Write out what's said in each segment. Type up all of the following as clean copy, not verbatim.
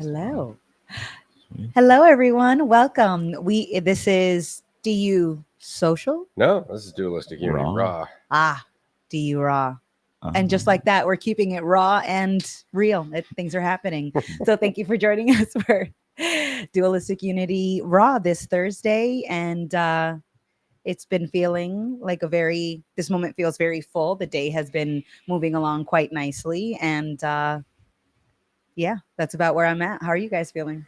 Hello. Hello, everyone. Welcome. This is DU Social. No, this is Dualistic Unity Raw. Raw. Ah, DU Raw. And just like that, we're keeping it raw and real. Things are happening. So thank you for joining us for Dualistic Unity Raw this Thursday. And it's been feeling like this moment feels very full. The day has been moving along quite nicely. And yeah, that's about where I'm at. How are you guys feeling?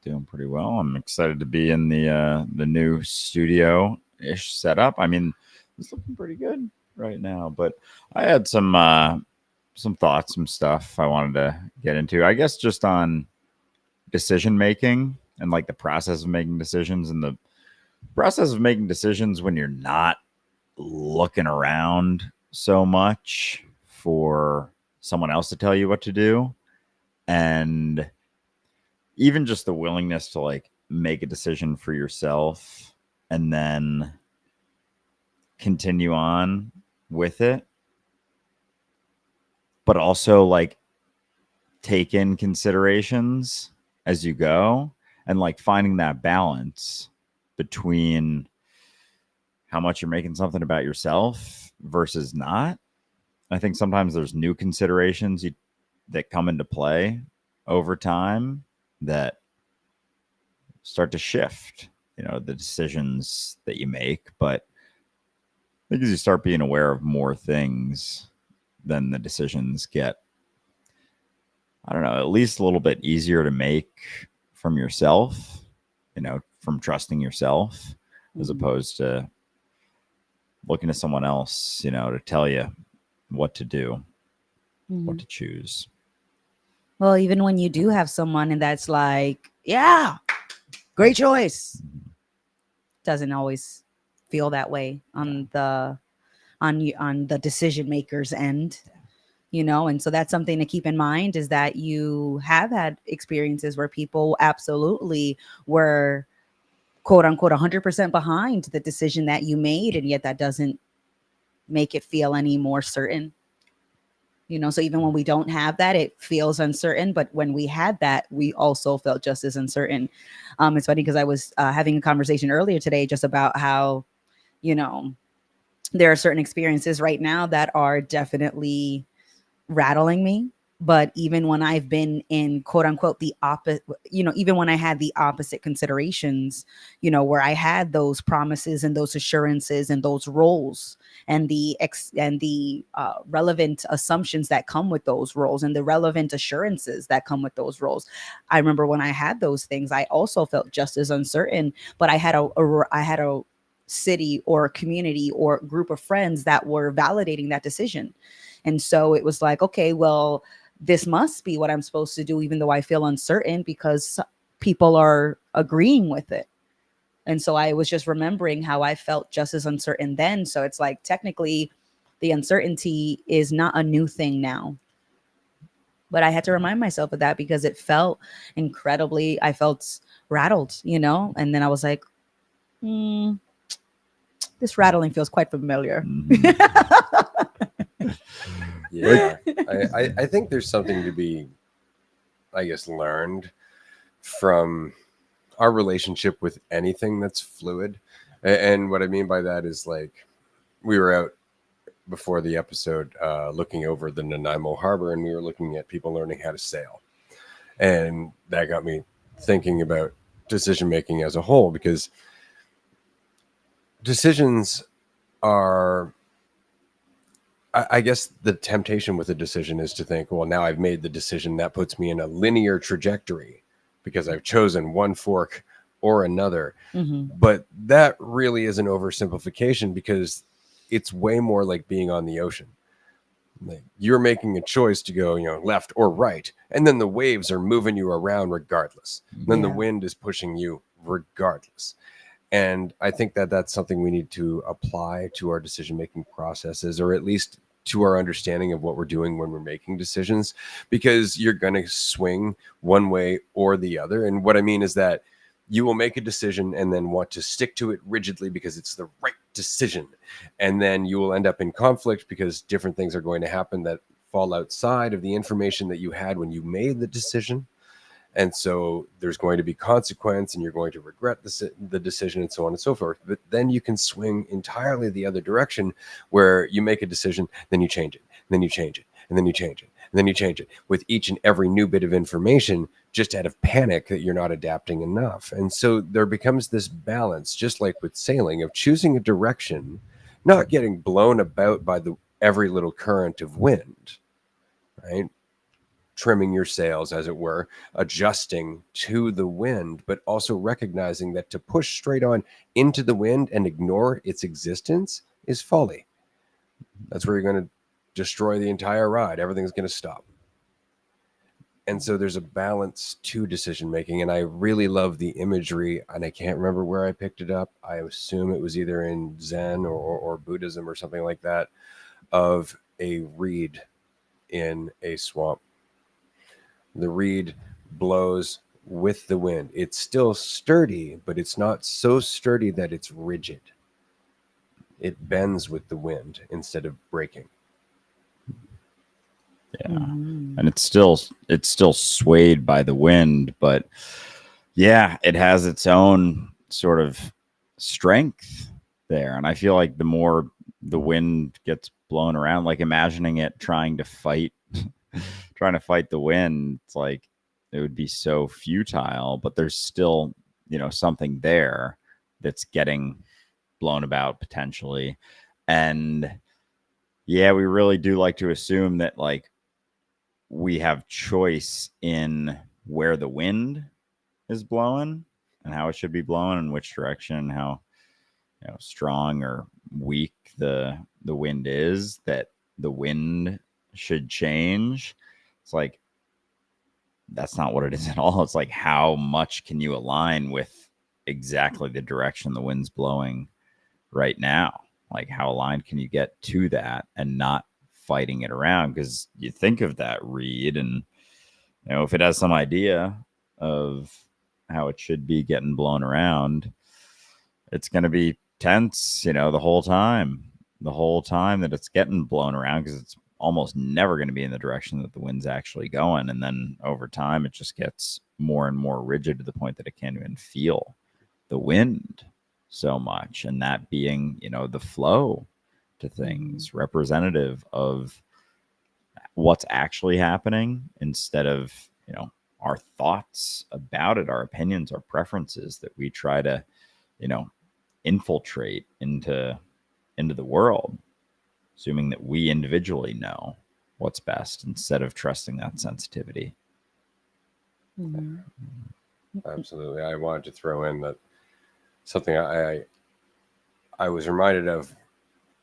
Doing pretty well. I'm excited to be in the new studio-ish setup. I mean, it's looking pretty good right now, but I had some thoughts, some stuff I wanted to get into. I guess just on decision making and like the process of making decisions and the process of making decisions when you're not looking around so much for someone else to tell you what to do, and even just the willingness to like make a decision for yourself and then continue on with it, but also like take in considerations as you go, and like finding that balance between how much you're making something about yourself versus not. I think sometimes there's new considerations that come into play over time that start to shift, the decisions that you make. But I think as you start being aware of more things, then the decisions get, I don't know, at least a little bit easier to make from yourself, from trusting yourself, as opposed to looking to someone else, to tell you what to do, what to choose. Well, even when you do have someone and that's like, yeah, great choice, doesn't always feel that way on the decision maker's end, and so that's something to keep in mind, is that you have had experiences where people absolutely were quote unquote 100% behind the decision that you made, and yet that doesn't make it feel any more certain. So even when we don't have that, it feels uncertain. But when we had that, we also felt just as uncertain. It's funny because I was having a conversation earlier today just about how, there are certain experiences right now that are definitely rattling me. But even when I've been in quote unquote the opposite, even when I had the opposite considerations, where I had those promises and those assurances and those roles and the relevant assumptions that come with those roles and the relevant assurances that come with those roles. I remember when I had those things, I also felt just as uncertain, but I had a city or a community or group of friends that were validating that decision. And so it was like, okay, well, this must be what I'm supposed to do, even though I feel uncertain, because people are agreeing with it. And so I was just remembering how I felt just as uncertain then. So it's like, technically, the uncertainty is not a new thing now. But I had to remind myself of that because it felt I felt rattled, and then I was like, this rattling feels quite familiar. Yeah, I think there's something to be, I guess, learned from our relationship with anything that's fluid. And what I mean by that is, like, we were out before the episode looking over the Nanaimo Harbor, and we were looking at people learning how to sail. And that got me thinking about decision making as a whole, because decisions are, I guess the temptation with a decision is to think, well, now I've made the decision, that puts me in a linear trajectory because I've chosen one fork or another. But that really is an oversimplification, because it's way more like being on the ocean. Like, you're making a choice to go, left or right, and then the waves are moving you around regardless. Then the wind is pushing you regardless. And I think that that's something we need to apply to our decision-making processes, or at least to our understanding of what we're doing when we're making decisions, because you're going to swing one way or the other. And what I mean is that you will make a decision and then want to stick to it rigidly because it's the right decision. And then you will end up in conflict because different things are going to happen that fall outside of the information that you had when you made the decision. And so there's going to be consequence, and you're going to regret the decision, and so on and so forth. But then you can swing entirely the other direction, where you make a decision, then you change it, and then you change it, and then you change it, and then you change it with each and every new bit of information, just out of panic that you're not adapting enough. And so there becomes this balance, just like with sailing, of choosing a direction, not getting blown about by the every little current of wind, right? Trimming your sails, as it were, adjusting to the wind, but also recognizing that to push straight on into the wind and ignore its existence is folly. That's where you're going to destroy the entire ride. Everything's going to stop. And so there's a balance to decision making. And I really love the imagery, and I can't remember where I picked it up. I assume it was either in Zen or Buddhism or something like that, of a reed in a swamp. The reed blows with the wind. It's still sturdy, but it's not so sturdy that it's rigid. It bends with the wind instead of breaking. Yeah. And it's still swayed by the wind, but yeah, it has its own sort of strength there. And I feel like the more the wind gets blown around, like imagining it trying to fight the wind, it's like it would be so futile, but there's still, something there that's getting blown about potentially. And yeah, we really do like to assume that like we have choice in where the wind is blowing and how it should be blowing and which direction, how strong or weak the wind is, that the wind should change. It's like that's not what it is at all. It's like, how much can you align with exactly the direction the wind's blowing right now? Like, how aligned can you get to that and not fighting it around? Because you think of that reed, and if it has some idea of how it should be getting blown around, it's going to be tense, the whole time that it's getting blown around, because it's almost never going to be in the direction that the wind's actually going. And then over time, it just gets more and more rigid to the point that it can't even feel the wind so much. And that being, the flow to things, representative of what's actually happening, instead of, our thoughts about it, our opinions, our preferences that we try to, infiltrate into the world, assuming that we individually know what's best instead of trusting that sensitivity. Mm-hmm. Absolutely. I wanted to throw in that something I was reminded of,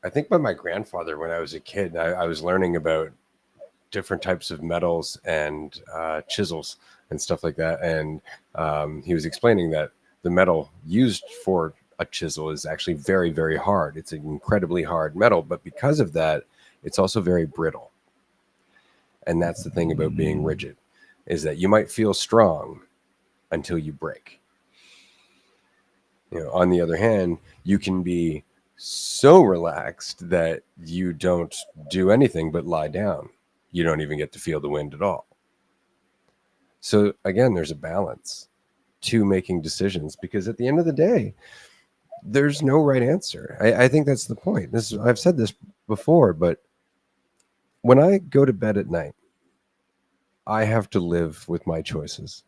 I think by my grandfather when I was a kid. I was learning about different types of metals and chisels and stuff like that. And he was explaining that the metal used for a chisel is actually very, very hard. It's an incredibly hard metal, but because of that, it's also very brittle. And that's the thing about being rigid, is that you might feel strong until you break. On the other hand, you can be so relaxed that you don't do anything but lie down. You don't even get to feel the wind at all. So again, there's a balance to making decisions, because at the end of the day, there's no right answer. I think that's the point. I've said this before, but when I go to bed at night, I have to live with my choices.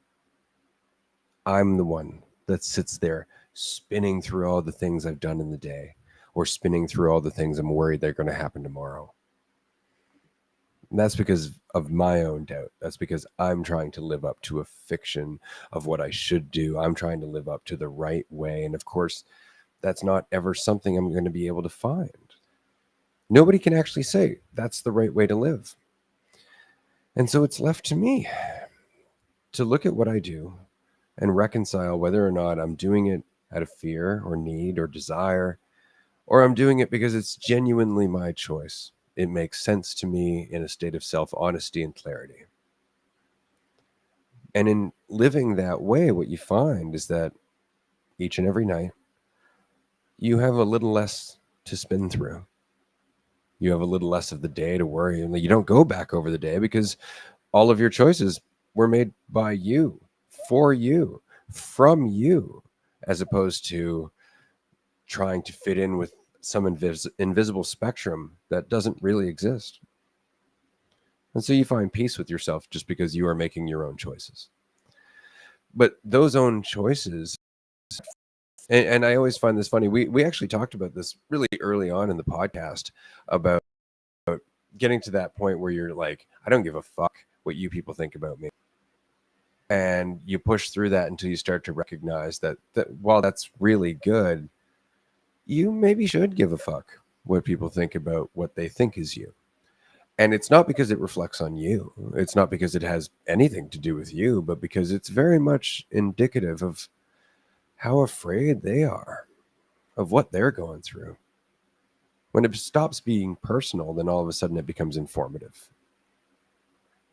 I'm the one that sits there spinning through all the things I've done in the day, or spinning through all the things I'm worried they're going to happen tomorrow. And that's because of my own doubt. That's because I'm trying to live up to a fiction of what I should do. I'm trying to live up to the right way. And of course, that's not ever something I'm going to be able to find. Nobody can actually say that's the right way to live. And so it's left to me to look at what I do and reconcile whether or not I'm doing it out of fear or need or desire, or I'm doing it because it's genuinely my choice. It makes sense to me in a state of self-honesty and clarity. And in living that way, what you find is that each and every night, you have a little less to spin through. You have a little less of the day to worry. And you don't go back over the day because all of your choices were made by you. for you, from you, as opposed to trying to fit in with some invisible spectrum that doesn't really exist. And so you find peace with yourself just because you are making your own choices. But those own choices, and I always find this funny. We actually talked about this really early on in the podcast about getting to that point where you're like, I don't give a fuck what you people think about me. And you push through that until you start to recognize that while that's really good, you maybe should give a fuck what people think about what they think is you. And it's not because it reflects on you. It's not because it has anything to do with you, but because it's very much indicative of how afraid they are of what they're going through. When it stops being personal, then all of a sudden it becomes informative.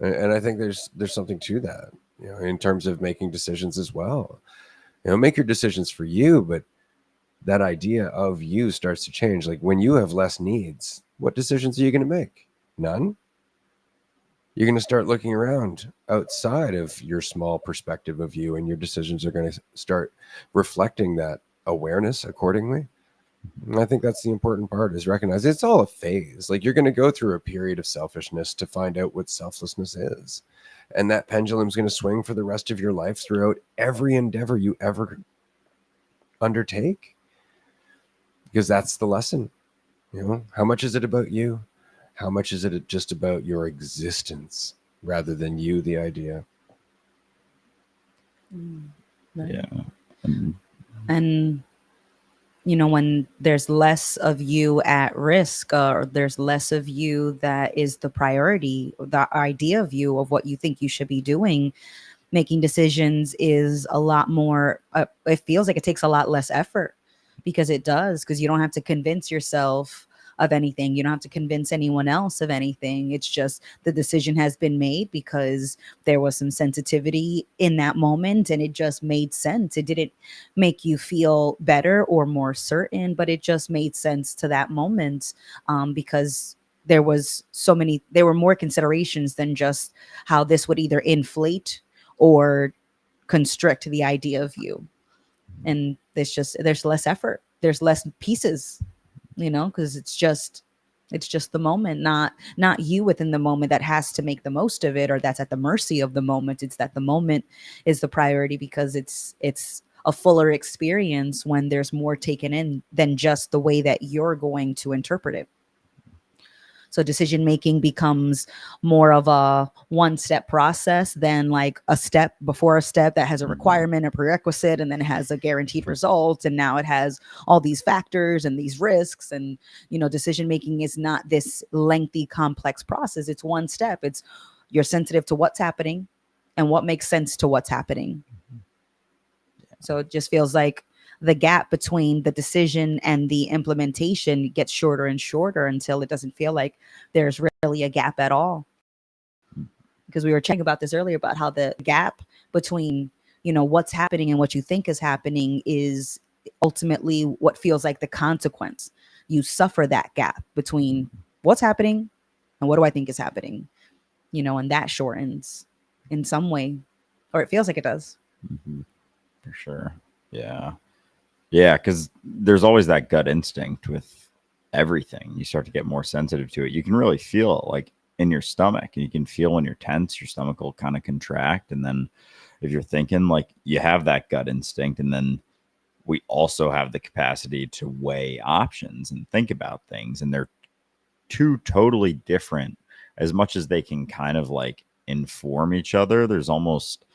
And I think there's something to that, in terms of making decisions as well. Make your decisions for you, but that idea of you starts to change. Like when you have less needs, what decisions are you going to make? None. You're going to start looking around outside of your small perspective of you, and your decisions are going to start reflecting that awareness accordingly. And I think that's the important part, is recognize it's all a phase. Like you're going to go through a period of selfishness to find out what selflessness is. And that pendulum's going to swing for the rest of your life throughout every endeavor you ever undertake. Because that's the lesson. How much is it about you? How much is it just about your existence rather than you, the idea? Right. Yeah. And when there's less of you at risk, or there's less of you that is the priority, the idea of you, of what you think you should be doing, making decisions is a lot more, it feels like it takes a lot less effort, because you don't have to convince yourself of anything. You don't have to convince anyone else of anything. It's just the decision has been made because there was some sensitivity in that moment, and it just made sense. It didn't make you feel better or more certain, but it just made sense to that moment, because there were more considerations than just how this would either inflate or constrict the idea of you. And there's less effort, there's less pieces, because it's just the moment, not you within the moment that has to make the most of it, or that's at the mercy of the moment. It's that the moment is the priority, because it's a fuller experience when there's more taken in than just the way that you're going to interpret it. So decision making becomes more of a one-step process than like a step before a step that has a requirement, a prerequisite, and then it has a guaranteed result. And now it has all these factors and these risks. And, decision making is not this lengthy, complex process. It's one step. It's you're sensitive to what's happening and what makes sense to what's happening. So it just feels like the gap between the decision and the implementation gets shorter and shorter until it doesn't feel like there's really a gap at all. Because we were chatting about this earlier, about how the gap between, what's happening and what you think is happening is ultimately what feels like the consequence. You suffer that gap between what's happening and what do I think is happening, and that shortens in some way, or it feels like it does. Mm-hmm. For sure. Yeah. Yeah, because there's always that gut instinct with everything. You start to get more sensitive to it. You can really feel it like in your stomach, and you can feel when you're tense, your stomach will kind of contract. And then if you're thinking, like, you have that gut instinct, and then we also have the capacity to weigh options and think about things. And they're two totally different, as much as they can kind of like inform each other. There's almost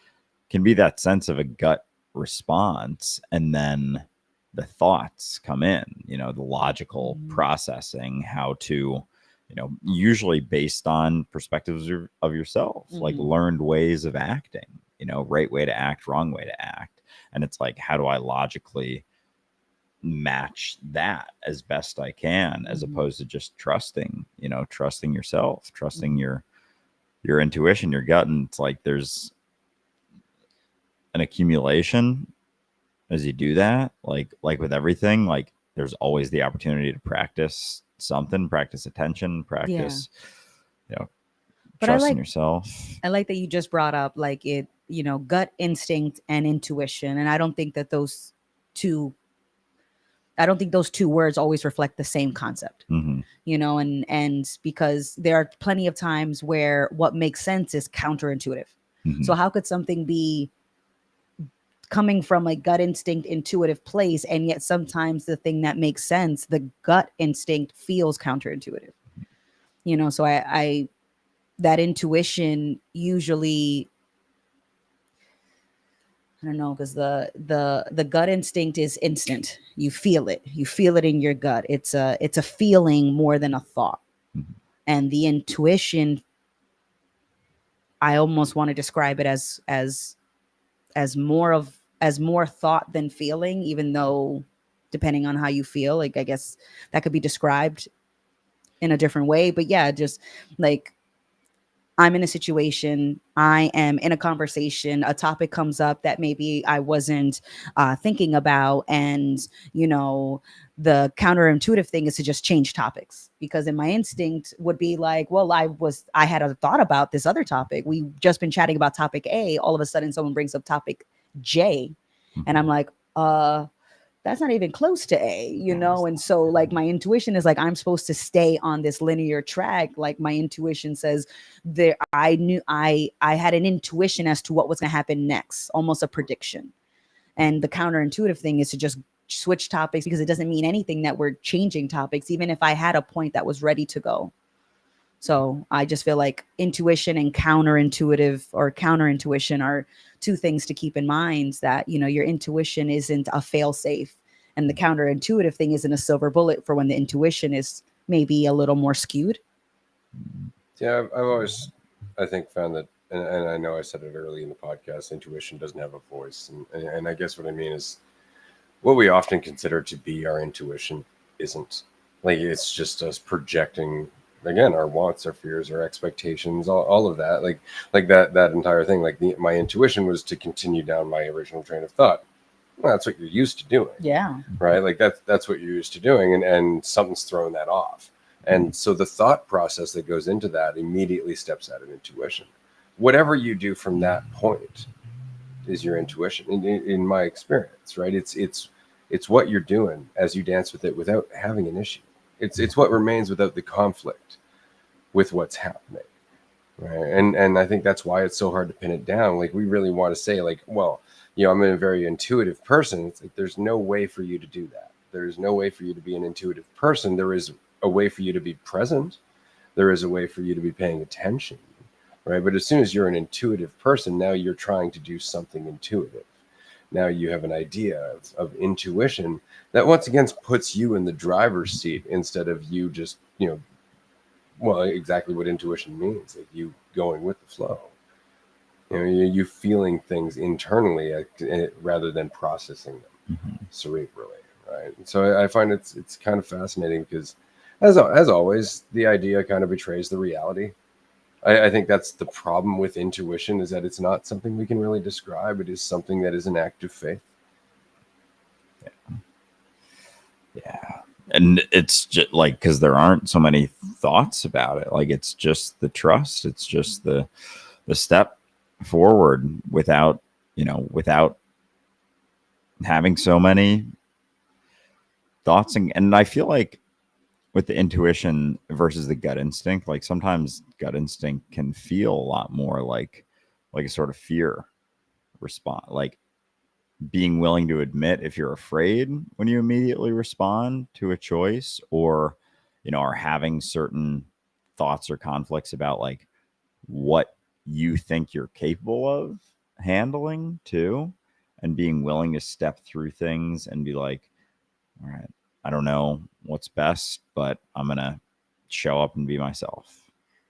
can be that sense of a gut response, and then the thoughts come in, the logical processing, how to, usually based on perspectives of yourself, like learned ways of acting, right way to act, wrong way to act. And it's like, how do I logically match that as best I can, as opposed to just trusting yourself, trusting your intuition, your gut. And it's like there's an accumulation as you do that, like with everything. Like there's always the opportunity to practice something, practice attention, practice But I trust in like yourself. I like that you just brought up like it, gut instinct and intuition. And two I don't think those two words always reflect the same concept. Mm-hmm. And because there are plenty of times where what makes sense is counterintuitive. Mm-hmm. So how could something be coming from a gut instinct intuitive place, and yet sometimes the thing that makes sense, the gut instinct, feels counterintuitive? So I that intuition usually, I don't know, because the gut instinct is instant. You feel it. You feel it in your gut. It's a feeling more than a thought. Mm-hmm. And the intuition, I almost want to describe it as more thought than feeling, even though depending on how you feel, like I guess that could be described in a different way. But yeah, just like I'm in a situation, I am in a conversation, a topic comes up that maybe I wasn't thinking about. And, the counterintuitive thing is to just change topics, because in my instinct would be like, well, I had a thought about this other topic. We've just been chatting about topic A. All of a sudden someone brings up topic J. And I'm like, that's not even close to A, And so like my intuition is like, I'm supposed to stay on this linear track. Like my intuition says there, I had an intuition as to what was going to happen next, almost a prediction. And the counterintuitive thing is to just switch topics, because it doesn't mean anything that we're changing topics, even if I had a point that was ready to go. So I just feel like intuition and counterintuition are two things to keep in mind, that, your intuition isn't a fail safe, and the counterintuitive thing isn't a silver bullet for when the intuition is maybe a little more skewed. Yeah, I've always, I think, found that, and I know I said it early in the podcast, intuition doesn't have a voice. And I guess what I mean is what we often consider to be our intuition isn't. Like, it's just us projecting, again, our wants, our fears, our expectations, all of that. Like that entire thing. Like my intuition was to continue down my original train of thought. Well, that's what you're used to doing. Yeah. Right? Like that's what you're used to doing, and something's throwing that off. And so the thought process that goes into that immediately steps out of intuition. Whatever you do from that point is your intuition, in my experience, right? It's what you're doing as you dance with it without having an issue. It's what remains without the conflict with what's happening, right? And I think that's why it's so hard to pin it down. Like, we really want to say, like, well, I'm a very intuitive person. It's like, there's no way for you to do that. There's no way for you to be an intuitive person. There is a way for you to be present. There is a way for you to be paying attention, right? But as soon as you're an intuitive person, now you're trying to do something intuitive. Now you have an idea of intuition that once again puts you in the driver's seat, instead of you just, well, exactly what intuition means, like you going with the flow. You feeling things internally, rather than processing them cerebrally, right? And so I find it's kind of fascinating, because as always, the idea kind of betrays the reality. I think that's the problem with intuition, is that it's not something we can really describe. It is something that is an act of faith. Yeah. And it's just like, because there aren't so many thoughts about it. Like, it's just the trust. It's just the step forward without having so many thoughts. And I feel like with the intuition versus the gut instinct, like sometimes gut instinct can feel a lot more like a sort of fear response, like being willing to admit if you're afraid when you immediately respond to a choice, or are having certain thoughts or conflicts about like what you think you're capable of handling too, and being willing to step through things and be like, all right, I don't know what's best, but I'm gonna show up and be myself,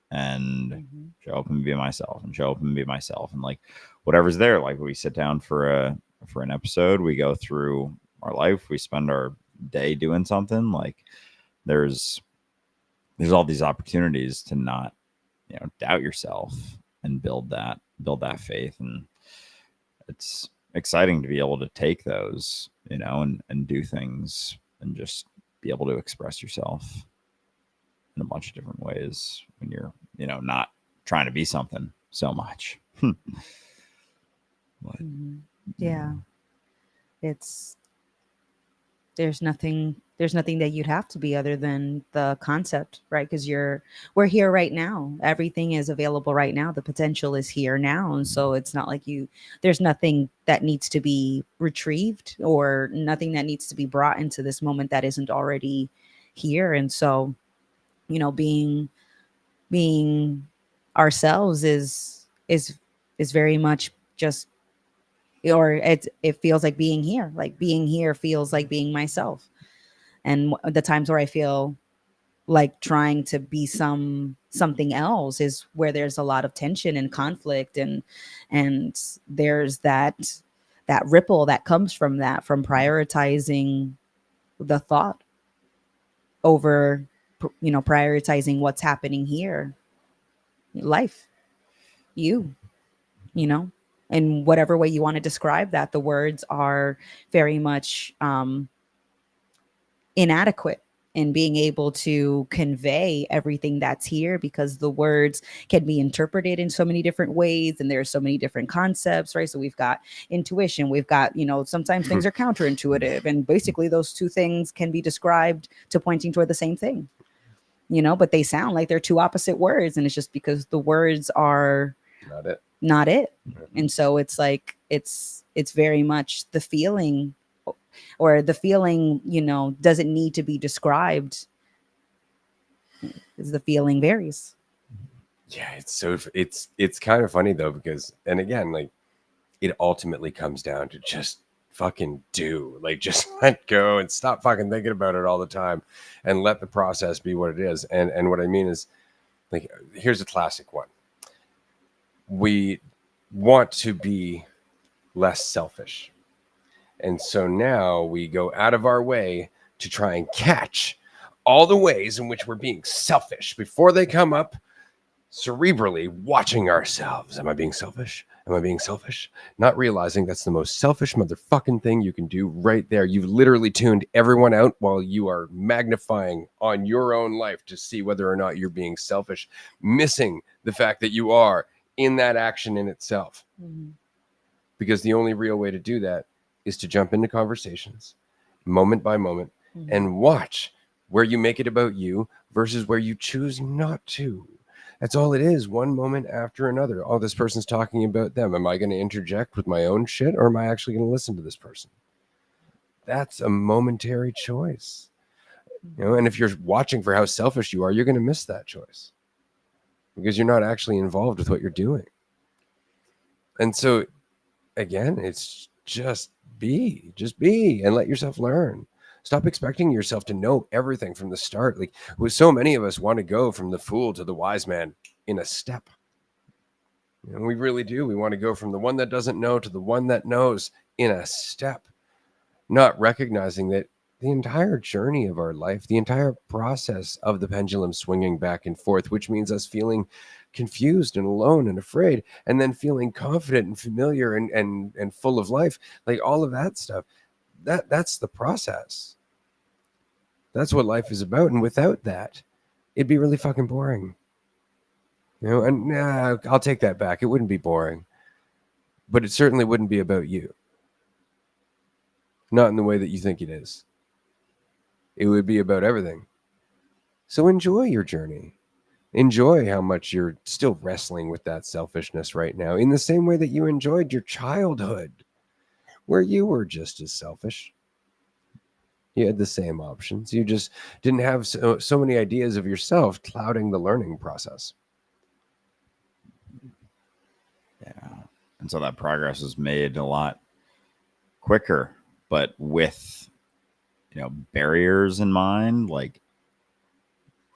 and show up and be myself, and show up and be myself, and like whatever's there. Like, we sit down for an episode, we go through our life, we spend our day doing something. Like, there's all these opportunities to not doubt yourself and build that faith. And it's exciting to be able to take those, and do things, and just be able to express yourself in a bunch of different ways when you're, not trying to be something so much. But, Yeah. It's there's nothing that you'd have to be other than the concept, right? Because we're here right now. Everything is available right now. The potential is here now. And so it's not like there's nothing that needs to be retrieved or nothing that needs to be brought into this moment that isn't already here. And so, being ourselves is very much just, or it feels like being here. Like being here feels like being myself. And the times where I feel like trying to be something else is where there's a lot of tension and conflict, and there's that ripple that comes from that, from prioritizing the thought over prioritizing what's happening here, life, you you know in whatever way you want to describe that. The words are very much inadequate in being able to convey everything that's here, because the words can be interpreted in so many different ways and there's so many different concepts, right? So we've got intuition, we've got, sometimes things are counterintuitive, and basically those two things can be described to pointing toward the same thing, but they sound like they're two opposite words, and it's just because the words are not it. And so it's like it's very much the feeling, or the feeling, doesn't need to be described, because the feeling varies. Yeah, it's kind of funny though, because, and again, like, it ultimately comes down to just fucking do, like, just let go and stop fucking thinking about it all the time, and let the process be what it is. And what I mean is, like, here's a classic one. We want to be less selfish. And so now we go out of our way to try and catch all the ways in which we're being selfish before they come up, cerebrally watching ourselves. Am I being selfish? Am I being selfish? Not realizing that's the most selfish motherfucking thing you can do right there. You've literally tuned everyone out while you are magnifying on your own life to see whether or not you're being selfish, missing the fact that you are in that action in itself. Mm-hmm. Because the only real way to do that is to jump into conversations moment by moment, Mm-hmm. and watch where you make it about you versus where you choose not to. That's all it is, one moment after another. Oh, this person's talking about them. Am I going to interject with my own shit, or am I actually going to listen to this person? That's a momentary choice. And if you're watching for how selfish you are, you're going to miss that choice because you're not actually involved with what you're doing. And so, again, it's just be and let yourself learn. Stop expecting yourself to know everything from the start. Like, with so many of us want to go from the fool to the wise man in a step. We really do. We want to go from the one that doesn't know to the one that knows in a step, not recognizing that the entire journey of our life, the entire process of the pendulum swinging back and forth, which means us feeling confused and alone and afraid, and then feeling confident and familiar and full of life, like all of that stuff, that's the process. That's what life is about. And without that, it'd be really fucking boring. And I'll take that back. It wouldn't be boring, but it certainly wouldn't be about you. Not in the way that you think it is. It would be about everything. So enjoy your journey. Enjoy how much you're still wrestling with that selfishness right now, in the same way that you enjoyed your childhood, where you were just as selfish. You had the same options. You just didn't have so many ideas of yourself clouding the learning process. Yeah. And so that progress was made a lot quicker, but with, barriers in mind, like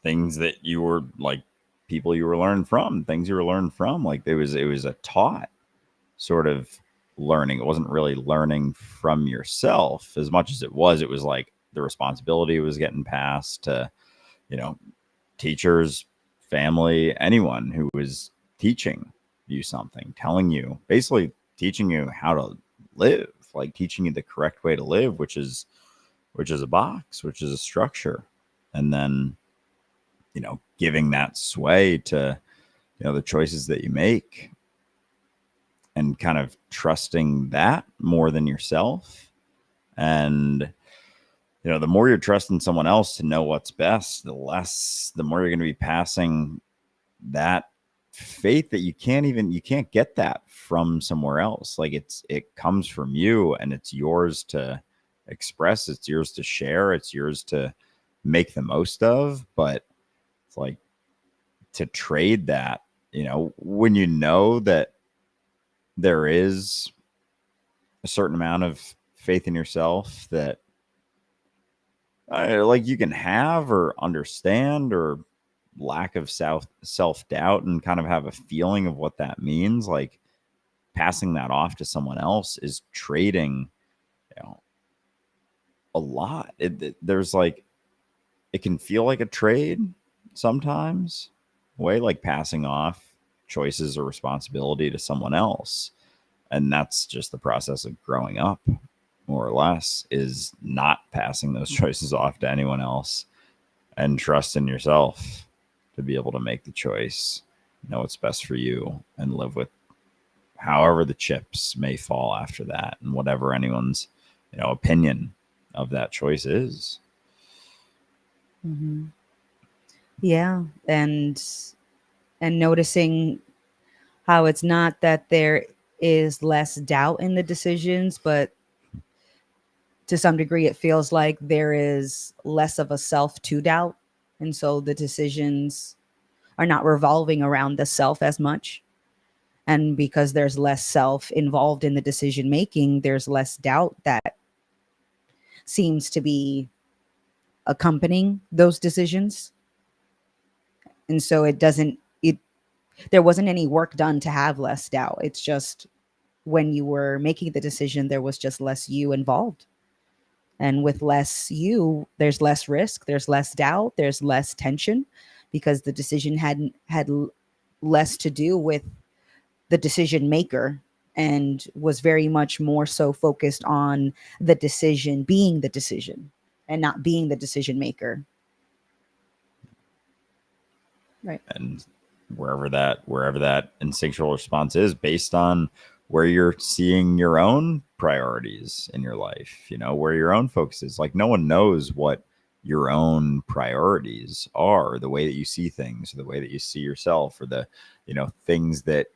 things that you were like, people you were learning from, things you were learning from, like it was a taught sort of learning. It wasn't really learning from yourself as much as it was like the responsibility was getting passed to, teachers, family, anyone who was teaching you something, telling you, basically teaching you how to live, like teaching you the correct way to live, which is a box, which is a structure. And then, giving that sway to the choices that you make, and kind of trusting that more than yourself. And the more you're trusting someone else to know what's best, the more you're going to be passing that faith that you can't get that from somewhere else. Like it comes from you, and it's yours to express, it's yours to share, it's yours to make the most of. But it's like, to trade that, when you know that there is a certain amount of faith in yourself that like you can have or understand, or lack of self-doubt, and kind of have a feeling of what that means, like passing that off to someone else is trading a lot. There's like, it can feel like a trade sometimes, way, like passing off choices or responsibility to someone else. And that's just the process of growing up, more or less, is not passing those choices off to anyone else, and trust in yourself to be able to make the choice, know what's best for you, and live with however the chips may fall after that, and whatever anyone's opinion of that choice is. Mm-hmm. Yeah, and noticing how it's not that there is less doubt in the decisions, but to some degree it feels like there is less of a self to doubt, and so the decisions are not revolving around the self as much. And because there's less self involved in the decision making, there's less doubt that seems to be accompanying those decisions. And so there wasn't any work done to have less doubt. It's just, when you were making the decision, there was just less you involved. And with less you, there's less risk, there's less doubt, there's less tension, because the decision had less to do with the decision maker, and was very much more so focused on the decision being the decision, and not being the decision maker. Right. And wherever that instinctual response is, based on where you're seeing your own priorities in your life, where your own focus is. Like, no one knows what your own priorities are, the way that you see things, or the way that you see yourself, or the things that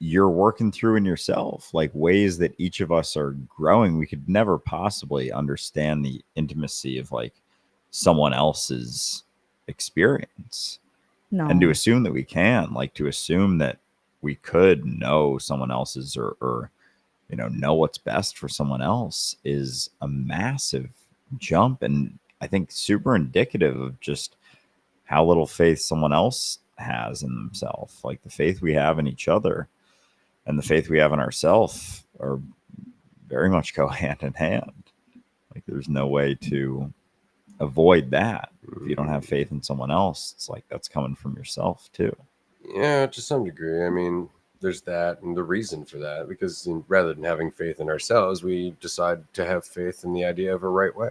you're working through in yourself, like ways that each of us are growing. We could never possibly understand the intimacy of like someone else's experience. And to No. assume that we can, like, to assume that we could know someone else's, or know what's best for someone else, is a massive jump, and I think super indicative of just how little faith someone else has in themselves. Like, the faith we have in each other and the faith we have in ourselves are very much go hand in hand. Like, there's no way to avoid that. If you don't have faith in someone else, it's like that's coming from yourself too. Yeah, to some degree. I mean, there's that, and the reason for that, because rather than having faith in ourselves, we decide to have faith in the idea of a right way.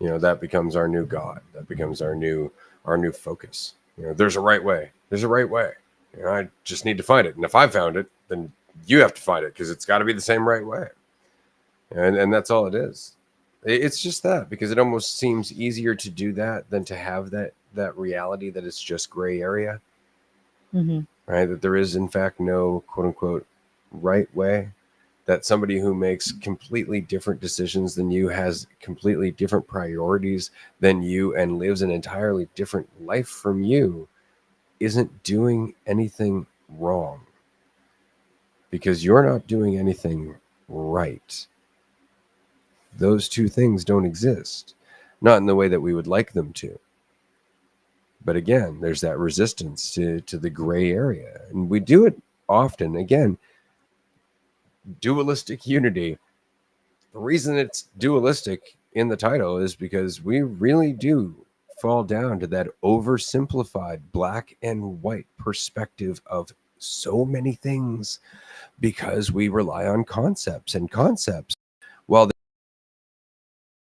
That becomes our new God. That becomes our new focus. There's a right way. There's a right way. I just need to find it, and if I found it, then you have to find it, because it's got to be the same right way. And that's all it is. It's just that, because it almost seems easier to do that than to have that reality that it's just gray area, Mm-hmm. right? That there is in fact no quote unquote right way. That somebody who makes completely different decisions than you, has completely different priorities than you, and lives an entirely different life from you, isn't doing anything wrong, because you're not doing anything right. Those two things don't exist, not in the way that we would like them to. But again, there's that resistance to the gray area, and we do it often. Again, dualistic unity. The reason it's dualistic in the title is because we really do fall down to that oversimplified black and white perspective of so many things, because we rely on concepts, and concepts, while they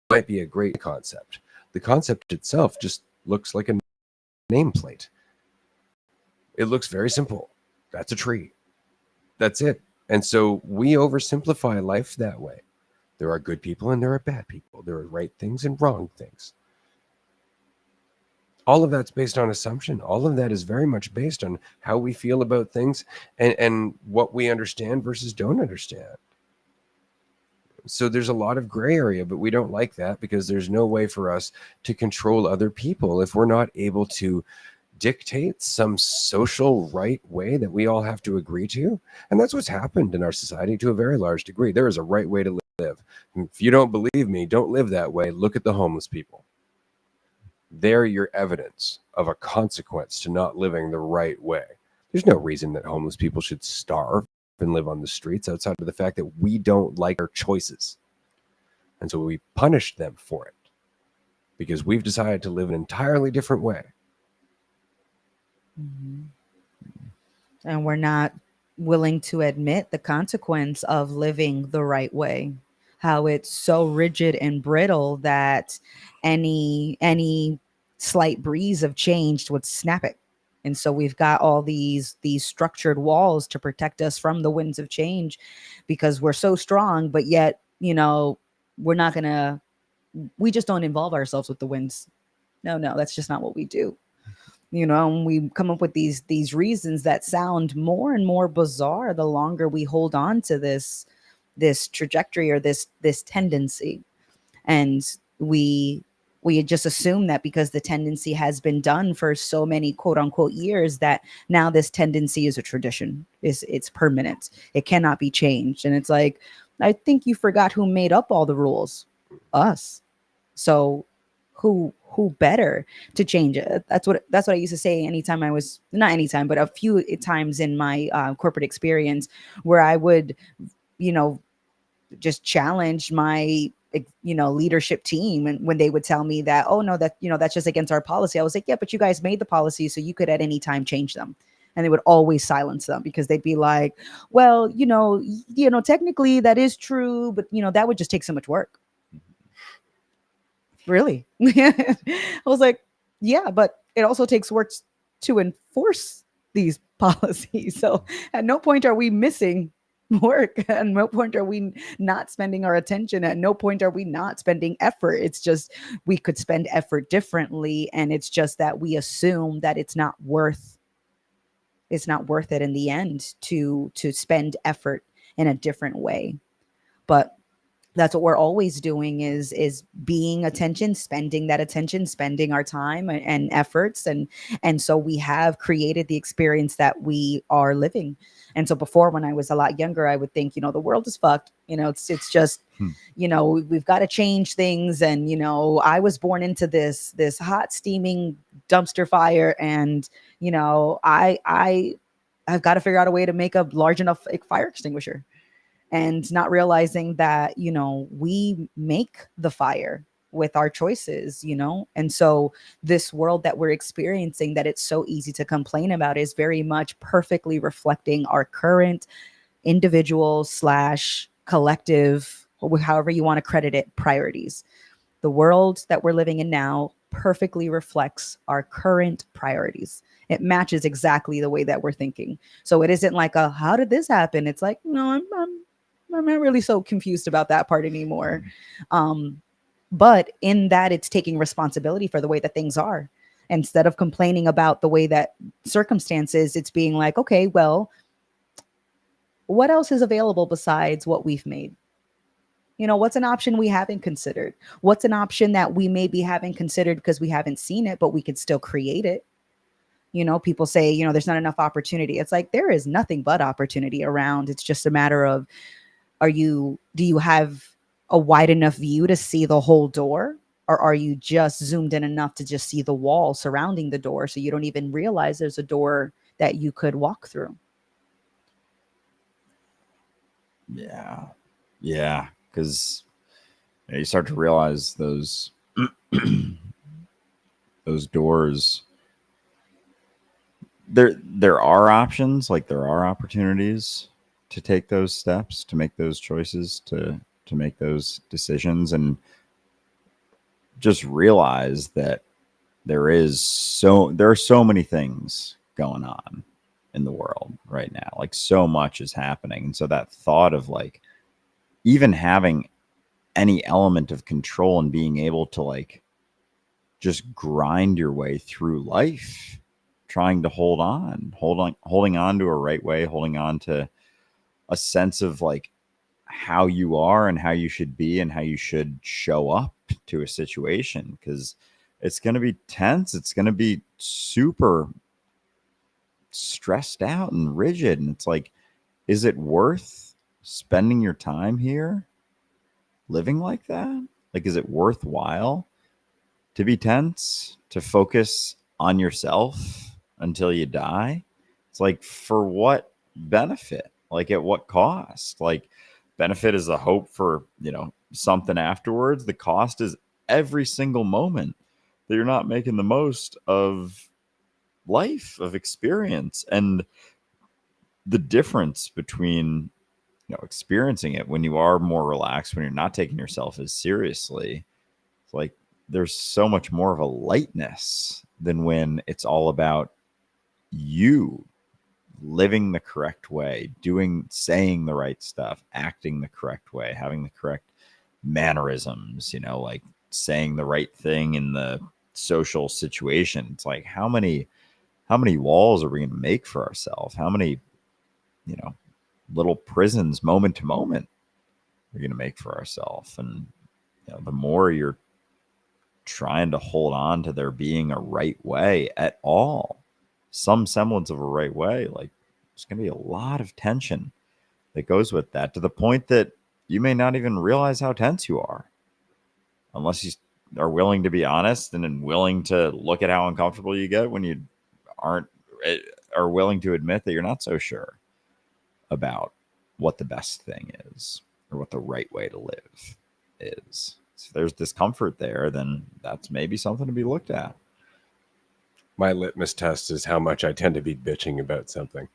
might be a great concept, the concept itself just looks like a nameplate. It looks very simple. That's a tree. That's it. And so we oversimplify life that way. There are good people and there are bad people. There are right things and wrong things. All of that's based on assumption. All of that is very much based on how we feel about things and what we understand versus don't understand. So there's a lot of gray area, but we don't like that because there's no way for us to control other people if we're not able to dictate some social right way that we all have to agree to. And that's what's happened in our society to a very large degree. There is a right way to live. If you don't believe me, don't live that way. Look at the homeless people. They're your evidence of a consequence to not living the right way. There's no reason that homeless people should starve and live on the streets outside of the fact that we don't like our choices. And so we punish them for it because we've decided to live an entirely different way. Mm-hmm. And we're not willing to admit the consequence of living the right way, how it's so rigid and brittle that any slight breeze of change would snap it. And so we've got all these structured walls to protect us from the winds of change because we're so strong, but yet, you know, we just don't involve ourselves with the winds. No, that's just not what we do. You know, and we come up with these reasons that sound more and more bizarre the longer we hold on to this trajectory or this tendency. And we just assume that because the tendency has been done for so many quote unquote years that now this tendency is a tradition. It's permanent. It cannot be changed. And it's like, I think you forgot who made up all the rules. Us. So who better to change it? That's what I used to say anytime I was, not anytime, but a few times in my corporate experience where I would, you know, just challenge my, you know, leadership team. And when they would tell me that, oh no, that, you know, that's just against our policy. I was like, yeah, but you guys made the policy so you could at any time change them. And they would always silence them because they'd be like, well, you know, technically that is true, but you know, that would just take so much work. Really? I was like, yeah, but it also takes work to enforce these policies. So at no point are we missing work. At no point are we not spending our attention. At no point are we not spending effort. It's just we could spend effort differently. And it's just that we assume that it's not worth it in the end to spend effort in a different way. But that's what we're always doing is being attention, spending that attention, spending our time and efforts. And so we have created the experience that we are living. And so before, when I was a lot younger, I would think, you know, the world is fucked. You know, it's just, you know, we've got to change things. And, you know, I was born into this hot, steaming dumpster fire. And, you know, I've got to figure out a way to make a large enough fire extinguisher. And not realizing that, you know, we make the fire with our choices, you know? And so this world that we're experiencing that it's so easy to complain about is very much perfectly reflecting our current individual / collective, however you want to credit it, priorities. The world that we're living in now perfectly reflects our current priorities. It matches exactly the way that we're thinking. So it isn't like how did this happen? It's like, no, I'm not really so confused about that part anymore. But in that, it's taking responsibility for the way that things are. Instead of complaining about the way that circumstances, it's being like, okay, well, what else is available besides what we've made? You know, what's an option we haven't considered? What's an option that we maybe haven't considered because we haven't seen it, but we could still create it? You know, people say, you know, there's not enough opportunity. It's like, there is nothing but opportunity around. It's just a matter of, do you have a wide enough view to see the whole door? Or are you just zoomed in enough to just see the wall surrounding the door so you don't even realize there's a door that you could walk through? Yeah. Yeah. Because you start to realize those those doors. There are options, like there are opportunities to take those steps, to make those choices, to make those decisions, and just realize that there are so many things going on. in the world right now. Like so much is happening. And so that thought of like even having any element of control and being able to like just grind your way through life, trying to holding on to a right way, holding on to a sense of like how you are and how you should be and how you should show up to a situation, because it's going to be tense. It's going to be super stressed out and rigid. And it's like, is it worth spending your time here living like that? Like, is it worthwhile to be tense, to focus on yourself until you die? It's like, for what benefit? Like, at what cost? Like, benefit is the hope for, something afterwards. The cost is every single moment that you're not making the most of life, of experience. And the difference between, experiencing it when you are more relaxed, when you're not taking yourself as seriously, it's like there's so much more of a lightness than when it's all about you living the correct way, saying the right stuff, acting the correct way, having the correct mannerisms, like saying the right thing in the social situation. It's like, how many walls are we going to make for ourselves? How many, little prisons moment to moment we're going to make for ourselves? And the more you're trying to hold on to there being a right way at all, some semblance of a right way, like there's going to be a lot of tension that goes with that, to the point that you may not even realize how tense you are unless you are willing to be honest and then willing to look at how uncomfortable you get when you aren't are willing to admit that you're not so sure about what the best thing is or what the right way to live is. So if there's discomfort there, then that's maybe something to be looked at. My litmus test is how much I tend to be bitching about something.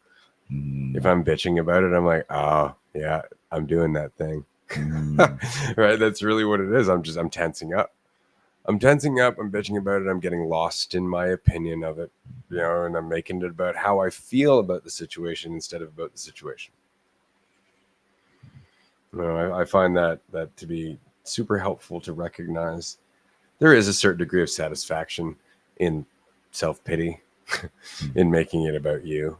If I'm bitching about it, I'm like, oh yeah, I'm doing that thing. Right? That's really what it is. I'm tensing up. I'm bitching about it. I'm getting lost in my opinion of it, and I'm making it about how I feel about the situation instead of about the situation. I find that to be super helpful to recognize. There is a certain degree of satisfaction in self-pity, in making it about you.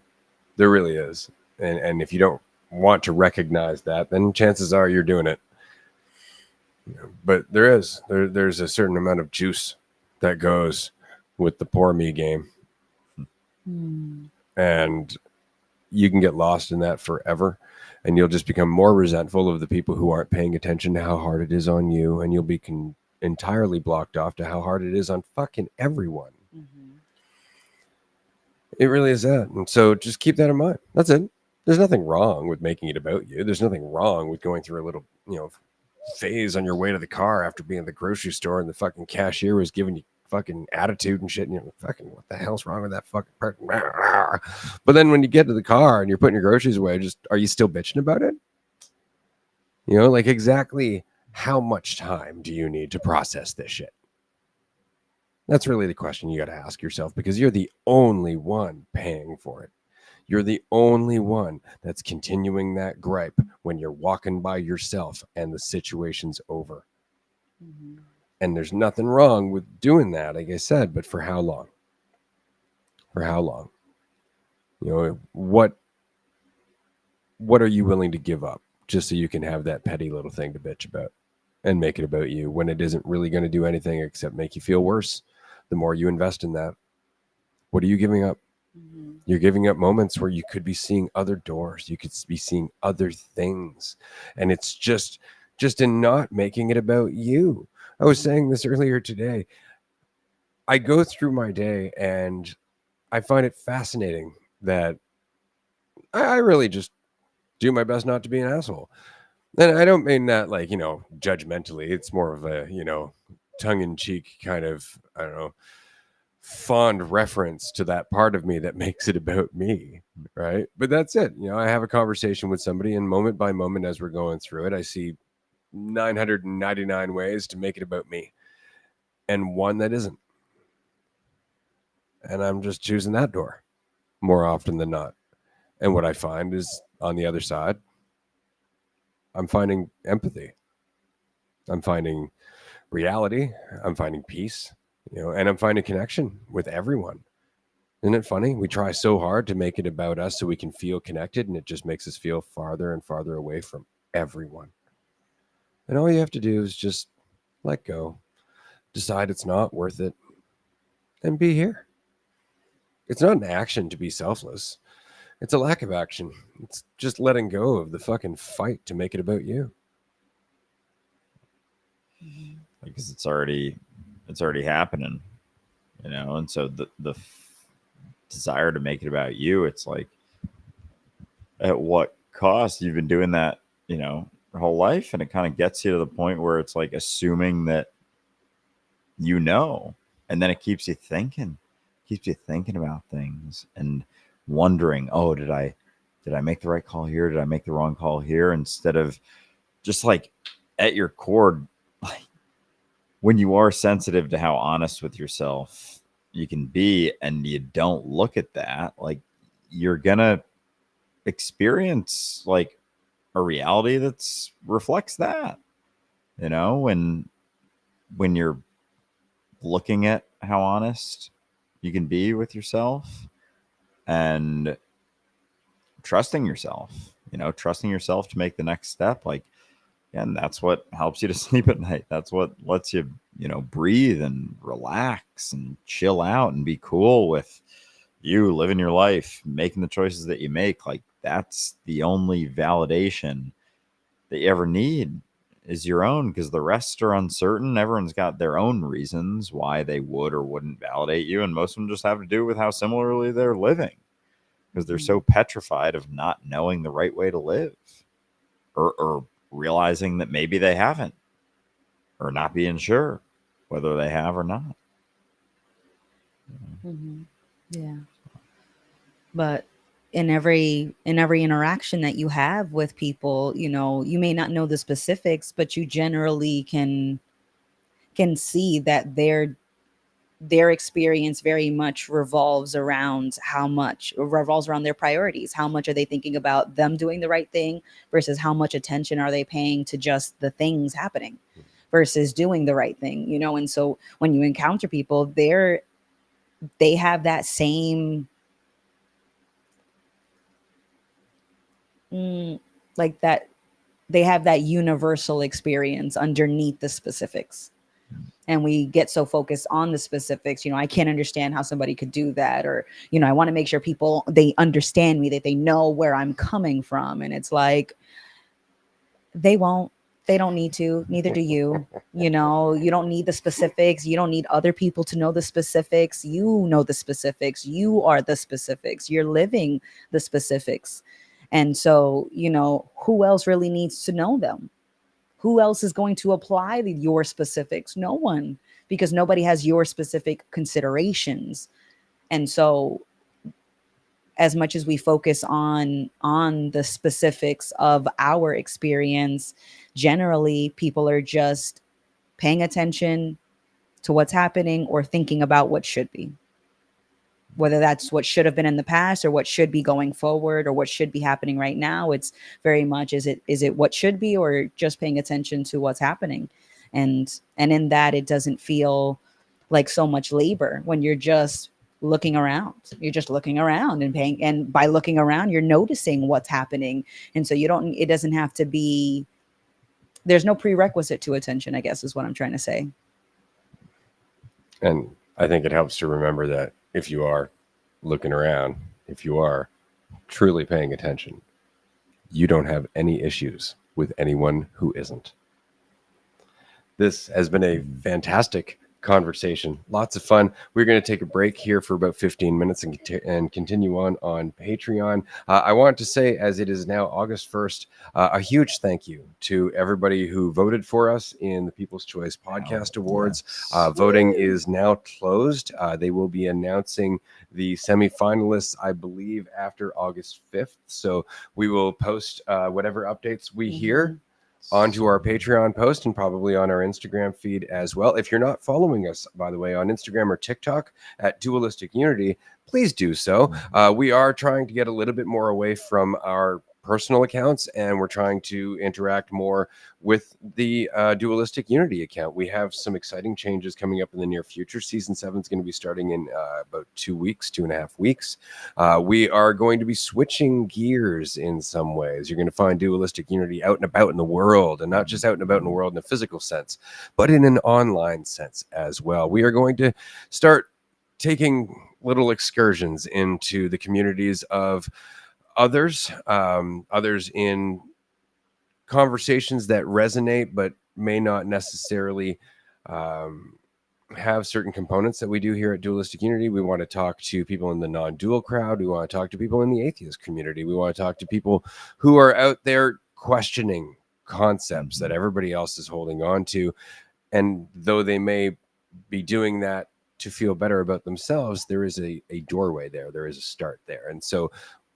There really is. And if you don't want to recognize that, then chances are you're doing it. But there's a certain amount of juice that goes with the poor me game. And you can get lost in that forever, and you'll just become more resentful of the people who aren't paying attention to how hard it is on you, and you'll be entirely blocked off to how hard it is on fucking everyone. It really is that. And so just keep that in mind. That's it. There's nothing wrong with making it about you. There's nothing wrong with going through a little, phase on your way to the car after being at the grocery store and the fucking cashier was giving you fucking attitude and shit. And you're fucking, what the hell's wrong with that fucking person? But then when you get to the car and you're putting your groceries away, are you still bitching about it? Like exactly how much time do you need to process this shit? That's really the question you got to ask yourself, because you're the only one paying for it. You're the only one that's continuing that gripe when you're walking by yourself and the situation's over. And there's nothing wrong with doing that, like I said, but for how long? For how long? What are you willing to give up just so you can have that petty little thing to bitch about and make it about you, when it isn't really going to do anything except make you feel worse? The more you invest in that, what are you giving up? You're giving up moments where you could be seeing other doors. You could be seeing other things. And it's just in not making it about you. I was saying this earlier today. I go through my day and I find it fascinating that I really just do my best not to be an asshole. And I don't mean that like, judgmentally. It's more of a, tongue-in-cheek kind of, I don't know, fond reference to that part of me that makes it about me, right? But that's it. I have a conversation with somebody, and moment by moment as we're going through it, I see 999 ways to make it about me and one that isn't. And I'm just choosing that door more often than not. And what I find is on the other side, I'm finding empathy. I'm finding reality. I'm finding peace, and I'm finding connection with everyone. Isn't it funny? We try so hard to make it about us so we can feel connected, and it just makes us feel farther and farther away from everyone. And all you have to do is just let go, decide it's not worth it, and be here. It's not an action to be selfless. It's a lack of action. It's just letting go of the fucking fight to make it about you. Because it's already happening, and so the desire to make it about you, it's like, at what cost? You've been doing that, your whole life, and it kind of gets you to the point where it's like assuming that, and then it keeps you thinking about things and wondering, oh, did I make the right call here? Did I make the wrong call here? Instead of just like at your core, like when you are sensitive to how honest with yourself you can be, and you don't look at that, like you're gonna experience like a reality that's reflects that, when you're looking at how honest you can be with yourself and trusting yourself, to make the next step. Like, and that's what helps you to sleep at night. That's what lets you, breathe and relax and chill out and be cool with you living your life, making the choices that you make. Like, that's the only validation that you ever need is your own, because the rest are uncertain. Everyone's got their own reasons why they would or wouldn't validate you, and most of them just have to do with how similarly they're living, because they're so petrified of not knowing the right way to live, or realizing that maybe they haven't, or not being sure whether they have or not. Mm-hmm. Yeah. But in every interaction that you have with people, you may not know the specifics, but you generally can see that their experience very much revolves around their priorities. How much are they thinking about them doing the right thing versus how much attention are they paying to just the things happening versus doing the right thing, And so when you encounter people, they have that same like that, they have that universal experience underneath the specifics. And we get so focused on the specifics. I can't understand how somebody could do that, or I want to make sure people, they understand me, that they know where I'm coming from. And it's like, they don't need to, neither do you. You don't need the specifics. You don't need other people to know the specifics. You know the specifics. You are the specifics. You're living the specifics. And so, who else really needs to know them? Who else is going to apply your specifics? No one, because nobody has your specific considerations. And so, as much as we focus on the specifics of our experience, generally people are just paying attention to what's happening or thinking about what should be, whether that's what should have been in the past or what should be going forward or what should be happening right now. It's very much, is it what should be, or just paying attention to what's happening? And in that, it doesn't feel like so much labor when you're just looking around. You're just looking around and paying, and by looking around, you're noticing what's happening. And so it doesn't have to be, there's no prerequisite to attention, I guess is what I'm trying to say. And I think it helps to remember that if you are looking around, if you are truly paying attention, you don't have any issues with anyone who isn't. This has been a fantastic conversation. Lots of fun. We're going to take a break here for about 15 minutes and continue on Patreon. I want to say, as it is now August 1st, a huge thank you to everybody who voted for us in the People's Choice Podcast Awards. Yes. Voting is now closed. They will be announcing the semifinalists, I believe, after August 5th. So we will post whatever updates we hear onto our Patreon post and probably on our Instagram feed as well. If you're not following us, by the way, on Instagram or TikTok at Dualistic Unity, please do so. We are trying to get a little bit more away from our personal accounts, and we're trying to interact more with the Dualistic Unity account. We have some exciting changes coming up in the near future. Season 7 is going to be starting in about 2.5 weeks. We are going to be switching gears in some ways. You're going to find Dualistic Unity out and about in the world, and not just out and about in the world in a physical sense, but in an online sense as well. We are going to start taking little excursions into the communities of others in conversations that resonate but may not necessarily have certain components that we do here at Dualistic Unity. We want to talk to people in the non-dual crowd. We want to talk to people in the atheist community. We want to talk to people who are out there questioning concepts that everybody else is holding on to, and though they may be doing that to feel better about themselves, there is a doorway there is a start there. And so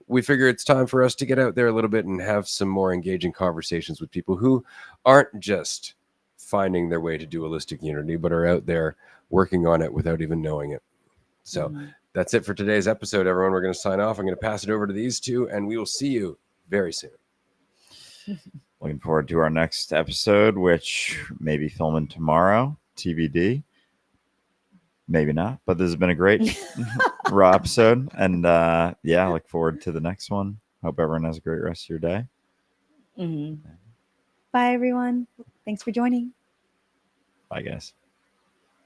we figure it's time for us to get out there a little bit and have some more engaging conversations with people who aren't just finding their way to Dualistic Unity, but are out there working on it without even knowing it. So that's it for today's episode, everyone. We're going to sign off. I'm going to pass it over to these two, and we will see you very soon. Looking forward to our next episode, which may be filming tomorrow, TBD. Maybe not, but this has been a great raw episode. And yeah, look forward to the next one. Hope everyone has a great rest of your day. Bye, everyone. Thanks for joining. Bye, guys.